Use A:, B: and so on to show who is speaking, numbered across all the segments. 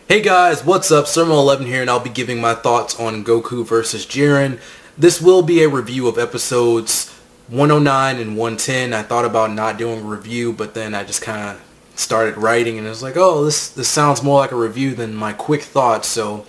A: Hey guys, what's up? Sermo11 here, and I'll be giving my thoughts on Goku versus Jiren. This will be a review of episodes 109 and 110. I thought about not doing a review, but then I just kind of started writing, and it was like, oh, this sounds more like a review than my quick thoughts. So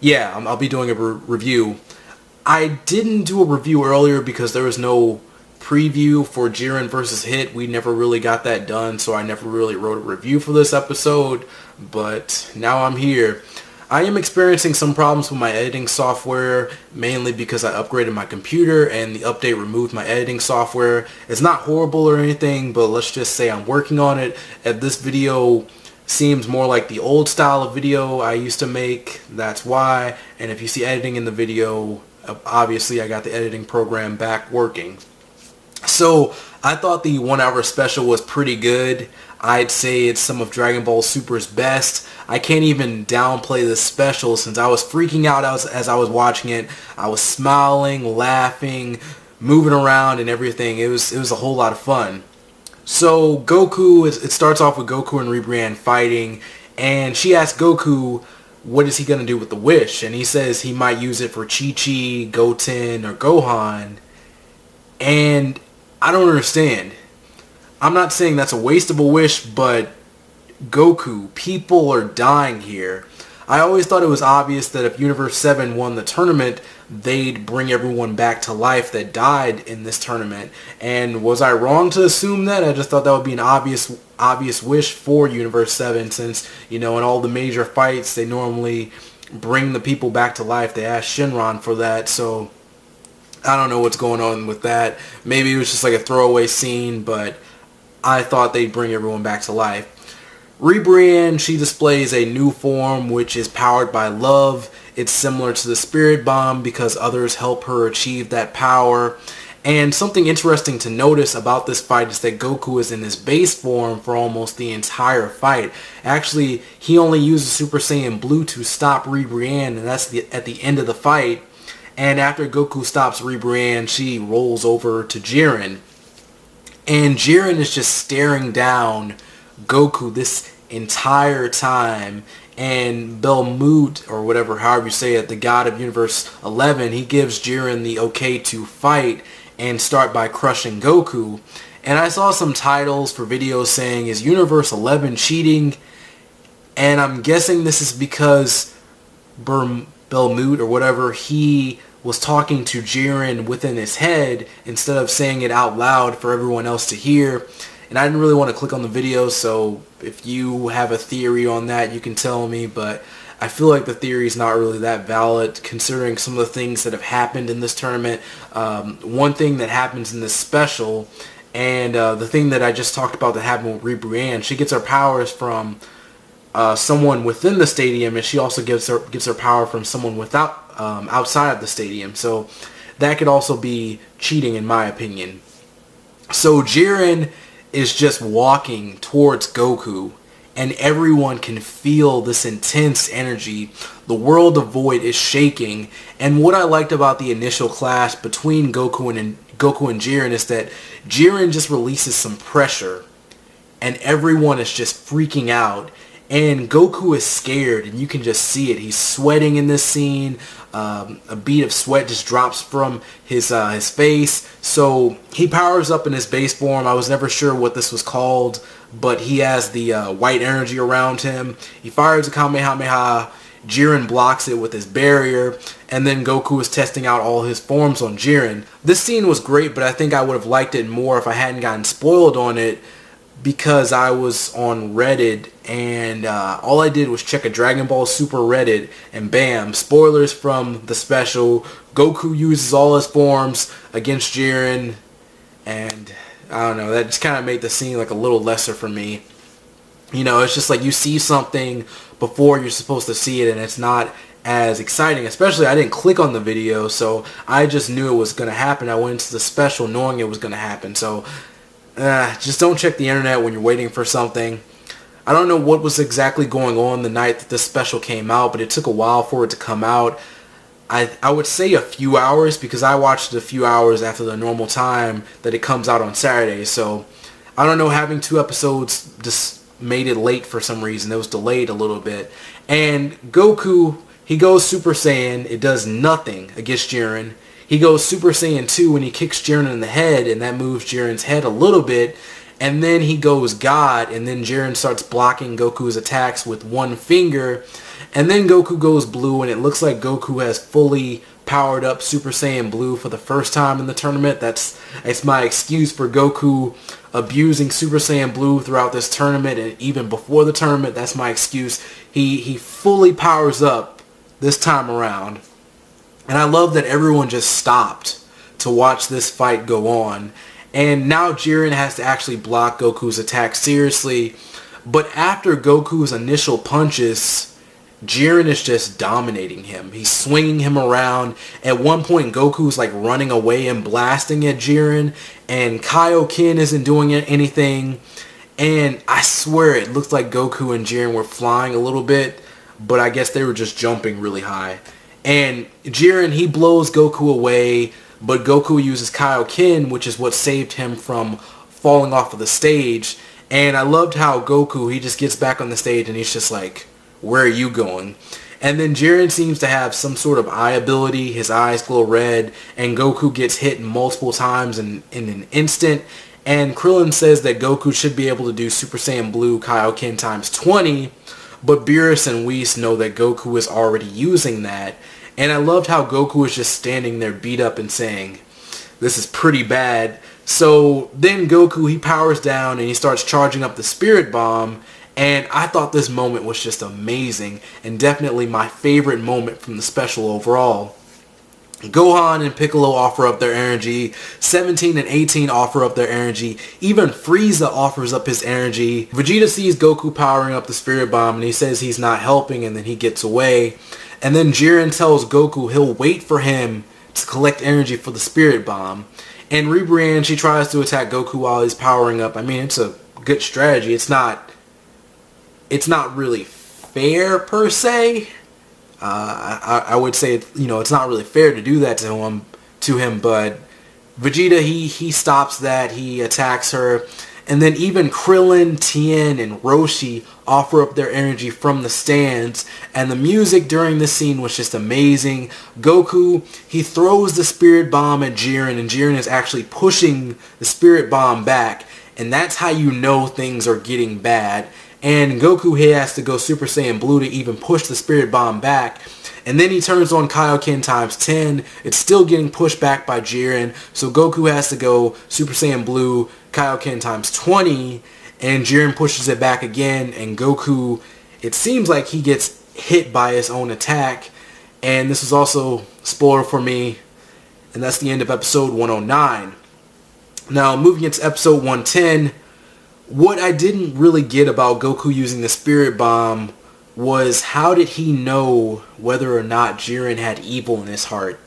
A: yeah, I'll be doing a review. I didn't do a review earlier because there was no preview for Jiren versus Hit. We never really got that done, so I never really wrote a review for this episode, but now I'm here. I am experiencing some problems with my editing software, mainly because I upgraded my computer and the update removed my editing software. It's not horrible or anything, but let's just say I'm working on it. And this video seems more like the old style of video I used to make, that's why. And if you see editing in the video, obviously I got the editing program back working. So I thought the 1 hour special was pretty good. I'd say it's some of Dragon Ball Super's best. I can't even downplay this special since I was freaking out as I was watching it. I was smiling, laughing, moving around and everything. It was a whole lot of fun. So Goku, it starts off with Goku and Ribrianne fighting, and she asks Goku what is he going to do with the wish, and he says he might use it for Chi-Chi, Goten, or Gohan. And I don't understand. I'm not saying that's a waste of a wish, but Goku, people are dying here. I always thought it was obvious that if Universe 7 won the tournament, they'd bring everyone back to life that died in this tournament. And was I wrong to assume that? I just thought that would be an obvious wish for Universe 7 since, you know, in all the major fights, they normally bring the people back to life. They asked Shinron for that, so I don't know what's going on with that. Maybe it was just like a throwaway scene, but I thought they'd bring everyone back to life. Ribrianne, she displays a new form which is powered by love. It's similar to the Spirit Bomb because others help her achieve that power. And something interesting to notice about this fight is that Goku is in his base form for almost the entire fight. Actually, he only uses Super Saiyan Blue to stop Ribrianne, and that's at the end of the fight. And after Goku stops Ribrianne, she rolls over to Jiren. And Jiren is just staring down Goku this entire time. And Belmut, or whatever, however you say it, the god of Universe 11, he gives Jiren the okay to fight and start by crushing Goku. And I saw some titles for videos saying, is Universe 11 cheating? And I'm guessing this is because Belmut, or whatever, he was talking to Jiren within his head instead of saying it out loud for everyone else to hear. And I didn't really want to click on the video, so if you have a theory on that, you can tell me, but I feel like the theory is not really that valid considering some of the things that have happened in this tournament. One thing that happens in this special, and the thing that I just talked about that happened with Ribrianne, she gets her powers from someone within the stadium, and she also gets her power from someone outside of the stadium. So that could also be cheating in my opinion. So Jiren is just walking towards Goku, and everyone can feel this intense energy. The world of Void is shaking, and what I liked about the initial clash between Goku and Jiren is that Jiren just releases some pressure, and everyone is just freaking out. And Goku is scared, and you can just see it. He's sweating in this scene. A bead of sweat just drops from his face. So he powers up in his base form. I was never sure what this was called, but he has the white energy around him. He fires a Kamehameha. Jiren blocks it with his barrier, and then Goku is testing out all his forms on Jiren. This scene was great, but I think I would have liked it more if I hadn't gotten spoiled on it, because I was on Reddit and all I did was check a Dragon Ball Super Reddit, and bam, spoilers from the special. Goku uses all his forms against Jiren, and I don't know, that just kind of made the scene like a little lesser for me. You know, it's just like you see something before you're supposed to see it, and it's not as exciting. Especially, I didn't click on the video, so I just knew it was going to happen. I went into the special knowing it was going to happen, so just don't check the internet when you're waiting for something. I don't know what was exactly going on the night that this special came out, but it took a while for it to come out. I would say a few hours, because I watched it a few hours after the normal time that it comes out on Saturday. So I don't know, having 2 episodes just made it late for some reason. It was delayed a little bit. And Goku, he goes Super Saiyan. It does nothing against Jiren. He goes Super Saiyan 2 and he kicks Jiren in the head, and that moves Jiren's head a little bit. And then he goes God, and then Jiren starts blocking Goku's attacks with one finger. And then Goku goes blue, and it looks like Goku has fully powered up Super Saiyan Blue for the first time in the tournament. That's my excuse for Goku abusing Super Saiyan Blue throughout this tournament, and even before the tournament, that's my excuse. He fully powers up this time around. And I love that everyone just stopped to watch this fight go on. And now Jiren has to actually block Goku's attack seriously. But after Goku's initial punches, Jiren is just dominating him. He's swinging him around. At one point, Goku's like running away and blasting at Jiren. And Kaioken isn't doing anything. And I swear it looks like Goku and Jiren were flying a little bit. But I guess they were just jumping really high. And Jiren, he blows Goku away. But Goku uses Kaioken, which is what saved him from falling off of the stage. And I loved how Goku, he just gets back on the stage and he's just like, where are you going? And then Jiren seems to have some sort of eye ability. His eyes glow red. And Goku gets hit multiple times in an instant. And Krillin says that Goku should be able to do Super Saiyan Blue Kaioken times 20. But Beerus and Whis know that Goku is already using that. And I loved how Goku is just standing there beat up and saying, this is pretty bad. So then Goku, he powers down and he starts charging up the Spirit Bomb. And I thought this moment was just amazing and definitely my favorite moment from the special overall. Gohan and Piccolo offer up their energy. 17 and 18 offer up their energy. Even Frieza offers up his energy. Vegeta sees Goku powering up the Spirit Bomb and he says he's not helping, and then he gets away. And then Jiren tells Goku he'll wait for him to collect energy for the Spirit Bomb. And Ribrianne, she tries to attack Goku while he's powering up. I mean, it's a good strategy. It's not really fair per se. I would say, it's not really fair to do that to him, but Vegeta, he stops that. He attacks her. And then even Krillin, Tien, and Roshi offer up their energy from the stands. And the music during this scene was just amazing. Goku, he throws the Spirit Bomb at Jiren, and Jiren is actually pushing the Spirit Bomb back. And that's how you know things are getting bad. And Goku, he has to go Super Saiyan Blue to even push the Spirit Bomb back. And then he turns on Kaioken times 10. It's still getting pushed back by Jiren. So Goku has to go Super Saiyan Blue Kaioken times 20. And Jiren pushes it back again. And Goku, it seems like he gets hit by his own attack. And this is also spoiler for me. And that's the end of episode 109. Now, moving into episode 110. What I didn't really get about Goku using the Spirit Bomb was how did he know whether or not Jiren had evil in his heart?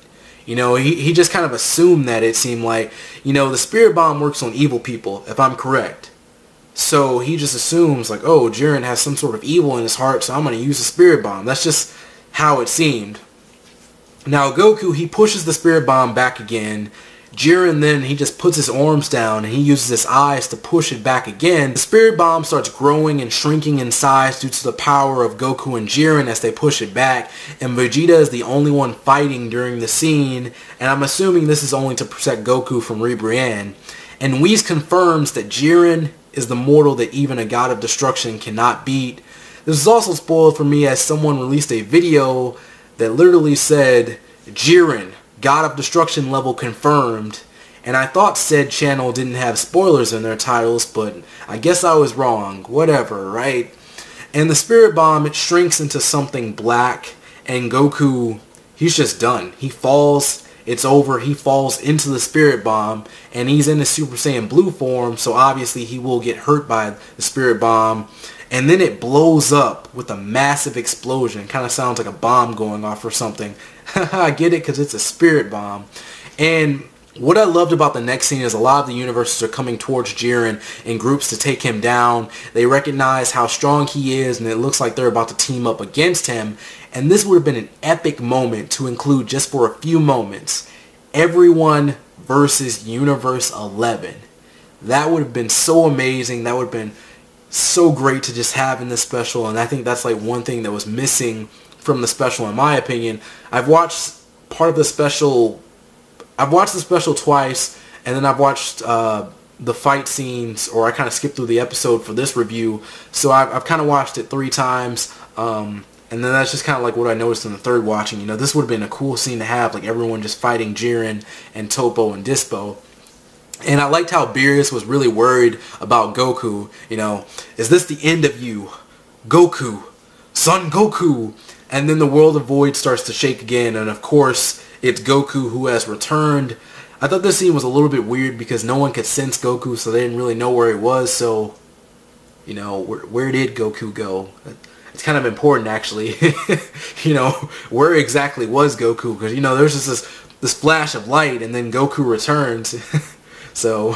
A: He just kind of assumed that, it seemed like. The Spirit Bomb works on evil people, if I'm correct. So he just assumes, like, oh, Jiren has some sort of evil in his heart, so I'm going to use the Spirit Bomb. That's just how it seemed. Now, Goku, he pushes the Spirit Bomb back again. Jiren then, he just puts his arms down and he uses his eyes to push it back again. The Spirit Bomb starts growing and shrinking in size due to the power of Goku and Jiren as they push it back. And Vegeta is the only one fighting during the scene. And I'm assuming this is only to protect Goku from Ribrianne. And Whis confirms that Jiren is the mortal that even a god of destruction cannot beat. This is also spoiled for me as someone released a video that literally said, Jiren, God of Destruction level confirmed, and I thought said channel didn't have spoilers in their titles, but I guess I was wrong. Whatever, right? And the Spirit Bomb, it shrinks into something black, and Goku, he's just done. He falls, it's over, he falls into the Spirit Bomb, and he's in the Super Saiyan Blue form, so obviously he will get hurt by the Spirit Bomb. And then it blows up with a massive explosion. Kind of sounds like a bomb going off or something. I get it because it's a Spirit Bomb. And what I loved about the next scene is a lot of the universes are coming towards Jiren in groups to take him down. They recognize how strong he is, and it looks like they're about to team up against him. And this would have been an epic moment to include just for a few moments. Everyone versus Universe 11. That would have been so amazing. That would have been so great to just have in this special, and I think that's like one thing that was missing from the special in my opinion. I've watched part of the special, I've watched the special twice, and then I've watched the fight scenes, or I kind of skipped through the episode for this review, so I've kind of watched it 3 times, and then that's just kind of like what I noticed in the third watching. You know, this would have been a cool scene to have, like everyone just fighting Jiren and Toppo and Dispo. And I liked how Beerus was really worried about Goku. You know, is this the end of you? Goku. Son Goku. And then the world of Void starts to shake again. And of course, it's Goku who has returned. I thought this scene was a little bit weird because no one could sense Goku, so they didn't really know where he was. So, you know, where did Goku go? It's kind of important, actually. You know, where exactly was Goku? Because, you know, there's just this flash of light, and then Goku returns. So,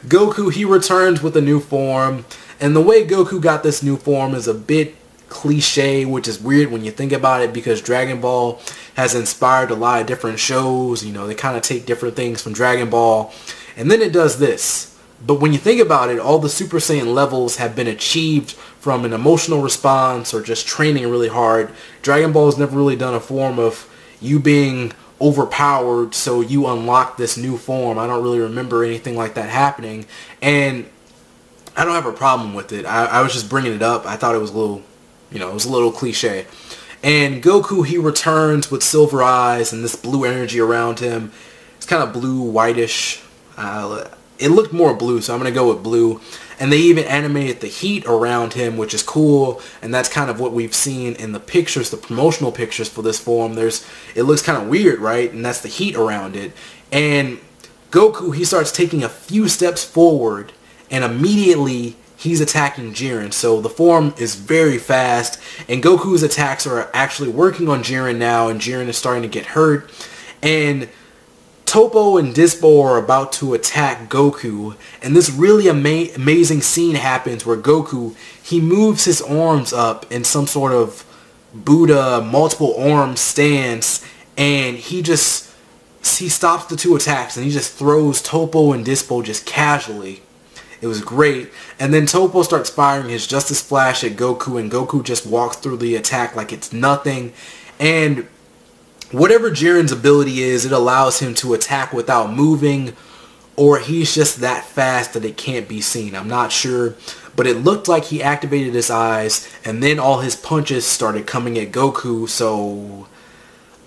A: Goku, he returns with a new form, and the way Goku got this new form is a bit cliche, which is weird when you think about it, because Dragon Ball has inspired a lot of different shows. You know, they kind of take different things from Dragon Ball, and then it does this. But when you think about it, all the Super Saiyan levels have been achieved from an emotional response or just training really hard. Dragon Ball has never really done a form of you being overpowered, so you unlock this new form. I don't really remember anything like that happening, and I don't have a problem with it. I was just bringing it up. I thought it was a little, you know, it was a little cliche. And Goku, he returns with silver eyes and this blue energy around him. It's kind of blue, whitish. It looked more blue, so I'm going to go with blue. And they even animated the heat around him, which is cool. And that's kind of what we've seen in the pictures, the promotional pictures for this form. It looks kind of weird, right? And that's the heat around it. And Goku, he starts taking a few steps forward, and immediately he's attacking Jiren. So the form is very fast, and Goku's attacks are actually working on Jiren now, and Jiren is starting to get hurt. And Toppo and Dispo are about to attack Goku, and this really amazing scene happens where Goku, he moves his arms up in some sort of Buddha multiple arm stance, and he stops the 2 attacks, and he just throws Toppo and Dispo just casually. It was great. And then Toppo starts firing his Justice Flash at Goku, and Goku just walks through the attack like it's nothing. And whatever Jiren's ability is, it allows him to attack without moving, or he's just that fast that it can't be seen. I'm not sure, but it looked like he activated his eyes, and then all his punches started coming at Goku, so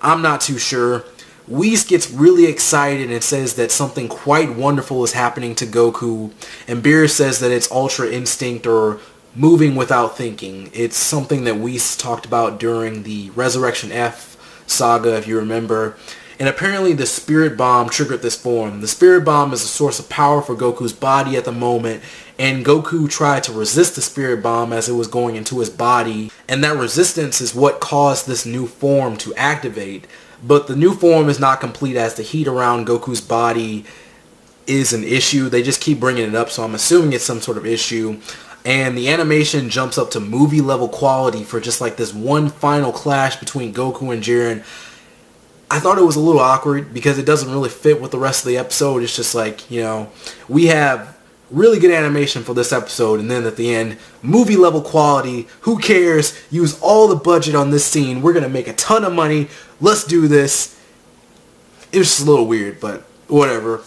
A: I'm not too sure. Whis gets really excited and says that something quite wonderful is happening to Goku, and Beerus says that it's Ultra Instinct, or moving without thinking. It's something that Whis talked about during the Resurrection F saga, if you remember. And apparently the Spirit Bomb triggered this form. The Spirit Bomb is a source of power for Goku's body at the moment, and Goku tried to resist the Spirit Bomb as it was going into his body, and that resistance is what caused this new form to activate. But the new form is not complete, as the heat around Goku's body is an issue. They just keep bringing it up, so I'm assuming it's some sort of issue. And the animation jumps up to movie level quality for just like this one final clash between Goku and Jiren. I thought it was a little awkward because it doesn't really fit with the rest of the episode. It's just like, you know, we have really good animation for this episode, and then at the end, movie level quality. Who cares? Use all the budget on this scene. We're going to make a ton of money. Let's do this. It was just a little weird, but whatever.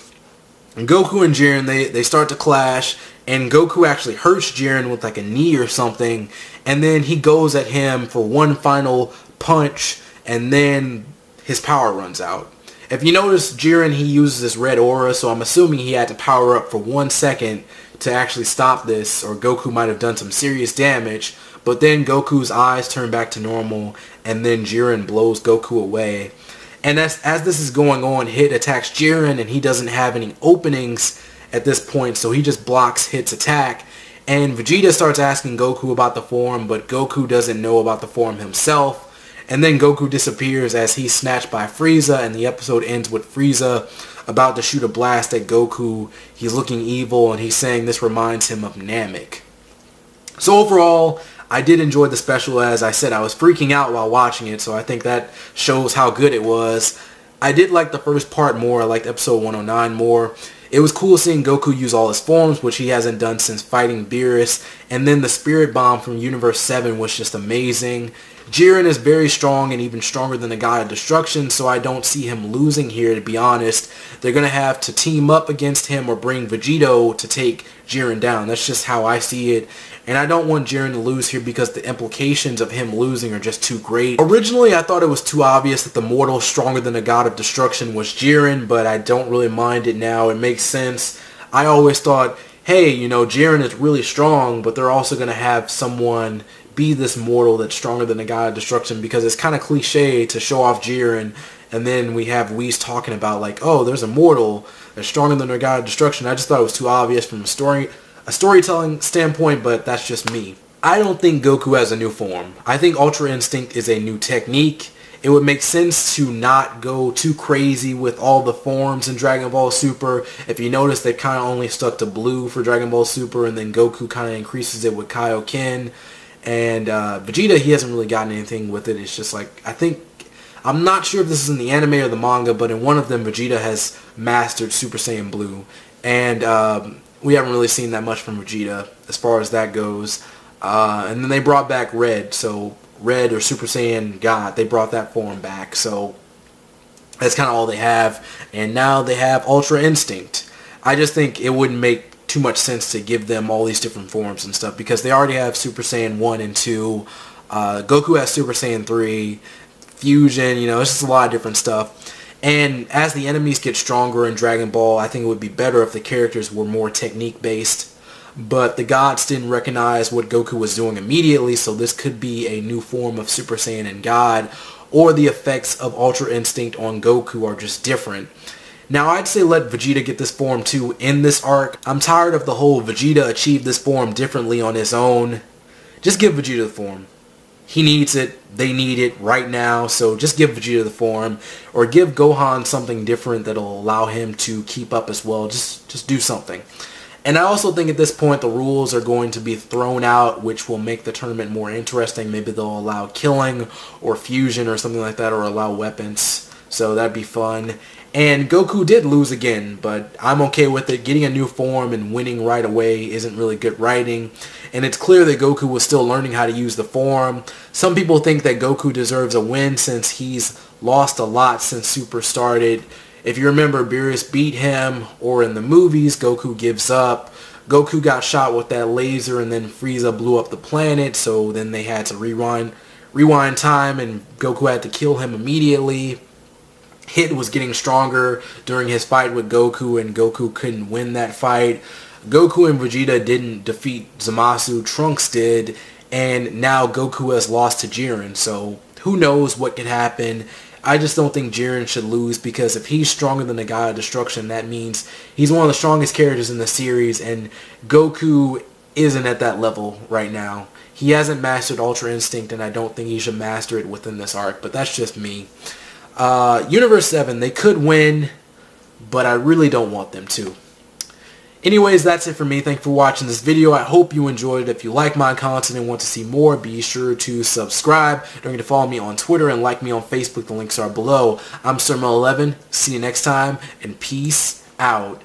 A: And Goku and Jiren, they start to clash, and Goku actually hurts Jiren with like a knee or something, and then he goes at him for one final punch, and then his power runs out. If you notice, Jiren, he uses this red aura, so I'm assuming he had to power up for 1 second to actually stop this, or Goku might have done some serious damage. But then Goku's eyes turn back to normal, and then Jiren blows Goku away. And as this is going on, Hit attacks Jiren, and he doesn't have any openings at this point, so he just blocks Hit's attack. And Vegeta starts asking Goku about the form, but Goku doesn't know about the form himself. And then Goku disappears as he's snatched by Frieza, and the episode ends with Frieza about to shoot a blast at Goku. He's looking evil, and he's saying this reminds him of Namek. So overall, I did enjoy the special. As I said, I was freaking out while watching it, so I think that shows how good it was. I did like the first part more. I liked episode 109 more. It was cool seeing Goku use all his forms, which he hasn't done since fighting Beerus. And then the Spirit Bomb from Universe 7 was just amazing. Jiren is very strong and even stronger than the God of Destruction, so I don't see him losing here, to be honest. They're going to have to team up against him or bring Vegito to take Jiren down. That's just how I see it. And I don't want Jiren to lose here because the implications of him losing are just too great. Originally, I thought it was too obvious that the mortal stronger than the God of Destruction was Jiren, but I don't really mind it now. It makes sense. I always thought, hey, you know, Jiren is really strong, but they're also going to have someone be this mortal that's stronger than the God of Destruction, because it's kind of cliche to show off Jiren, and then we have Whis talking about like, oh, there's a mortal that's stronger than the God of Destruction. I just thought it was too obvious from a storytelling standpoint, but that's just me. I don't think Goku has a new form. I think Ultra Instinct is a new technique. It would make sense to not go too crazy with all the forms in Dragon Ball Super. If you notice, they kind of only stuck to blue for Dragon Ball Super, and then Goku kind of increases it with Kaioken. And Vegeta, he hasn't really gotten anything with it. It's just like, I'm not sure if this is in the anime or the manga, but in one of them, Vegeta has mastered Super Saiyan Blue. And we haven't really seen that much from Vegeta as far as that goes. And then they brought back Red, so Red or Super Saiyan God, they brought that form back. So that's kind of all they have. And now they have Ultra Instinct. I just think it wouldn't make too much sense to give them all these different forms and stuff, because they already have Super Saiyan 1 and 2. Goku has Super Saiyan 3, Fusion, you know, it's just a lot of different stuff. And as the enemies get stronger in Dragon Ball, I think it would be better if the characters were more technique based. But the gods didn't recognize what Goku was doing immediately, so this could be a new form of Super Saiyan and God, or the effects of Ultra Instinct on Goku are just different. Now, I'd say let Vegeta get this form too in this arc. I'm tired of the whole Vegeta achieved this form differently on his own. Just give Vegeta the form. He needs it. They need it right now. So just give Vegeta the form. Or give Gohan something different that'll allow him to keep up as well. Just do something. And I also think at this point the rules are going to be thrown out, which will make the tournament more interesting. Maybe they'll allow killing or fusion or something like that, or allow weapons. So that'd be fun. And Goku did lose again, but I'm okay with it. Getting a new form and winning right away isn't really good writing. And it's clear that Goku was still learning how to use the form. Some people think that Goku deserves a win since he's lost a lot since Super started. If you remember, Beerus beat him, or in the movies, Goku gives up. Goku got shot with that laser, and then Frieza blew up the planet, so then they had to rewind time, and Goku had to kill him immediately. Hit was getting stronger during his fight with Goku, and Goku couldn't win that fight. Goku and Vegeta didn't defeat Zamasu, Trunks did, and now Goku has lost to Jiren, so who knows what could happen. I just don't think Jiren should lose, because if he's stronger than the God of Destruction, that means he's one of the strongest characters in the series, and Goku isn't at that level right now. He hasn't mastered Ultra Instinct, and I don't think he should master it within this arc, but that's just me. Universe 7, they could win, but I really don't want them to. Anyways, that's it for me. Thank you for watching this video. I hope you enjoyed it. If you like my content and want to see more, be sure to subscribe. Don't forget to follow me on Twitter and like me on Facebook. The links are below. I'm Sermo11. See you next time, and peace out.